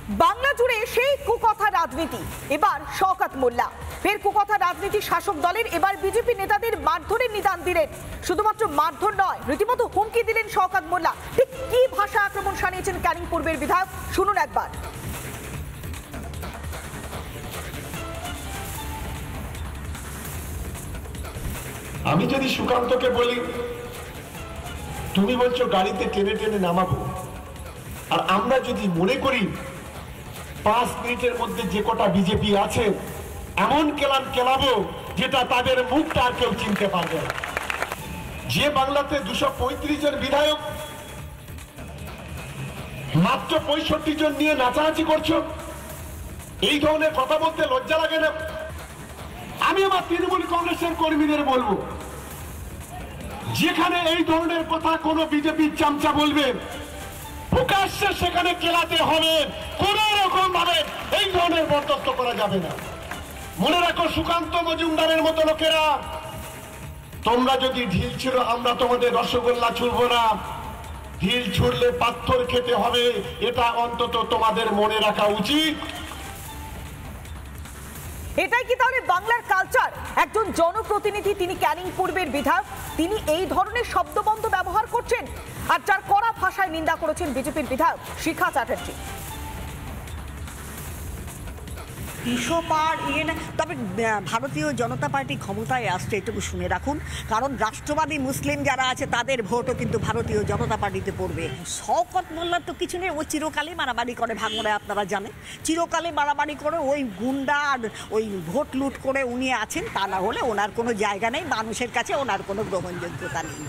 বাংলা জুড়ে সেই কুকথা রাজনীতি, এবার শওকত মোল্লা। ফের কুকথা রাজনীতি শাসক দলের। এবার বিজেপি নেতাদের মারধরের নিদান দিলেন। শুধুমাত্র মারধর নয়, রীতিমতো হুমকি দিলেন শওকত মোল্লা। ঠিক কি ভাষা আক্রমণ শানিয়েছেন ক্যানিং পূর্বের বিধায়ক, শুনুন একবার। আমি যদি সুকান্তকে বলি তুমি বলছো গাড়িতে টেনে টেনে নামাবো, আর আমরা যদি মনে করি 5 মিনিটের মধ্যে যে কটা বিজেপি আছে এমন কেলাবো যেটা তাদের মুখটা আর কেউ চিনতে পারবে না। যে বাংলাতে 235 জন বিধায়ক মাত্র 65 জন নিয়ে নাচানাচি করছো, এই ধরনের কথা বলতে লজ্জা লাগে না? আমি আমার তৃণমূল কংগ্রেসের কর্মীদের বলবো, যেখানে এই ধরনের কথা কোনো বিজেপির চামচা বলবে প্রকাশ্যে সেখানে কেলাতে হবে, কোন রকম ভাবে এই ধরনের বরদাস্ত করা যাবে না। মনে রাখো, সুকান্ত মজুমদারের মতো লোকেরা, তোমরা যদি ঢিল ছিড়ো আমরা তোমাদের রসগোল্লা ছুড়বো না, ঢিল ছুড়লে পাথর খেতে হবে, এটা অন্তত তোমাদের মনে রাখা উচিত। এটাই কি তাহলে বাংলার কালচার? একজন জনপ্রতিনিধি, তিনি ক্যানিং পূর্বের বিধায়ক, তিনি এই ধরনের শব্দবন্ধ ব্যবহার করছেন, আর যার কড়া ভাষায় নিন্দা করেছেন বিজেপির বিধায়ক শিখা চ্যাটার্জি। তবে ভারতীয় জনতা পার্টি ক্ষমতায় আসছে, এটুকু শুনে রাখুন, কারণ রাষ্ট্রবাদী মুসলিম যারা আছে তাদের ভোটও কিন্তু ভারতীয় জনতা পার্টিতে পড়বে। শওকত মোল্লার তো কিছু নেই, ও চিরকালই মারামারি করে, ভাঙড়ে আপনারা জানেন, চিরকালই মারামারি করে, ওই গুন্ডা আর ওই ভোট লুট করে উনি আছেন। তা না হলে ওনার কোনো জায়গা নেই, মানুষের কাছে ওনার কোনো গ্রহণযোগ্যতা নেই।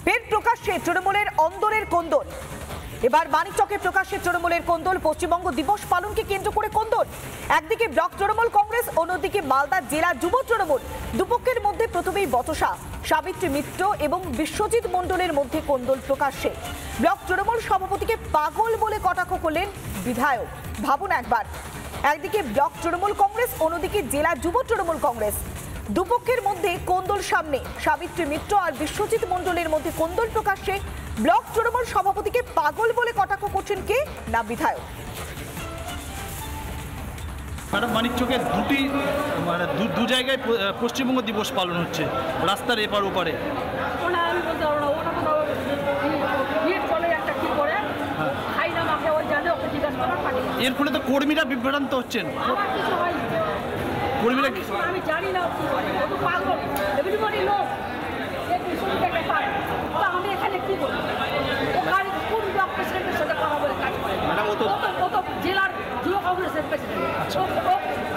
ফের প্রকাশ্যে তৃণমূলের অন্দরের কোন্দল। এবার মানিকচকে প্রকাশ্যে তৃণমূলের কোন্দল। পশ্চিমবঙ্গ দিবস পালনকে কেন্দ্র করে কোন্দল। একদিকে ব্লক তৃণমূল কংগ্রেস, অন্যদিকে মালদা জেলা যুব তৃণমূল। দুপক্ষের মধ্যে প্রথমেই বচসা। সাবিত্রী মিত্র এবং বিশ্বজিৎ মণ্ডলের মধ্যে কোন্দল প্রকাশ্যে। ব্লক তৃণমূল সভাপতিকে পাগল বলে কটাক্ষ করলেন বিধায়ক। ভাবুন একবার, একদিকে ব্লক তৃণমূল কংগ্রেস, অন্যদিকে জেলা যুব তৃণমূল কংগ্রেস। দুপক্ষের মধ্যে কোন্দল সামনে। সাবিত্রী মিত্র আর বিশ্বজিৎ মণ্ডলের মধ্যে কোন্দল প্রকাশ্যে। ব্লক তৃণমূল সভাপতিকে পাগল বলে কটাক্ষ করছেন কে? না বিধায়ক। ম্যাডাম, মানিকচকে দু জায়গায় পশ্চিমবঙ্গ দিবস পালন হচ্ছে, রাস্তার এপার ওপারে। এর ফলে তো কর্মীরা বিভ্রান্ত হচ্ছেন। কর্মীরা আমি জানি না, আমি এখানে কি বলবো, কোন ব্লক প্রেসিডেন্টের সাথে কথা বলে কাজ করে? জেলার যুব কংগ্রেসের প্রেসিডেন্ট,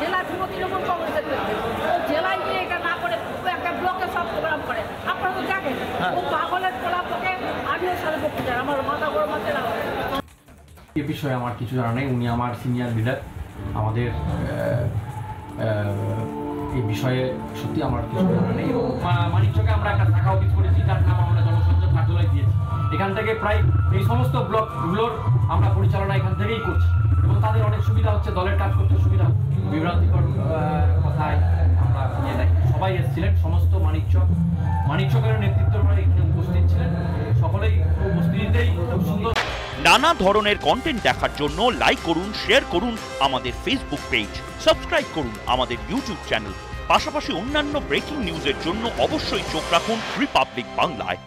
জেলার যুব তৃণমূল কংগ্রেসের প্রেসিডেন্ট, ও জেলায় গিয়ে এটা না করে একটা ব্লকে সব প্রোগ্রাম করে। আপনারা তো দেখেন, ও পাগলের পোলাপকে আমিও সাথে করতে চাই, আমার মাথা গরম আছে না। এ বিষয়ে আমার কিছু জানা নেই, উনি আমার সিনিয়র লিডার। আমাদের এই বিষয়ে সত্যি আমার কিছু জানা নেই। এবং মানিকচকে আমরা একটা শাখা অফিস করেছি, যার নাম আমরা জনসংযোগ কার্যালয় দিয়েছি। এখান থেকে প্রায় এই সমস্ত ব্লকগুলোর আমরা পরিচালনা এখান থেকেই করছি, এবং তাদের অনেক সুবিধা হচ্ছে, দলের কাজ করতে সুবিধা হচ্ছে। বিভ্রান্তিকর কথায় আমরা নিয়ে যাই। সবাই এসেছিলেন, সমস্ত মানিকচকের নেতৃত্বরা এখানে উপস্থিত ছিলেন, সকলেই উপস্থিতিতেই খুব সুন্দর। নানা ধরনের কন্টেন্ট দেখার জন্য লাইক করুন, শেয়ার করুন আমাদের ফেসবুক পেজ, সাবস্ক্রাইব করুন আমাদের ইউটিউব চ্যানেল। পাশাপাশি অন্যান্য ব্রেকিং নিউজের জন্য অবশ্যই চোখ রাখুন রিপাবলিক বাংলায়।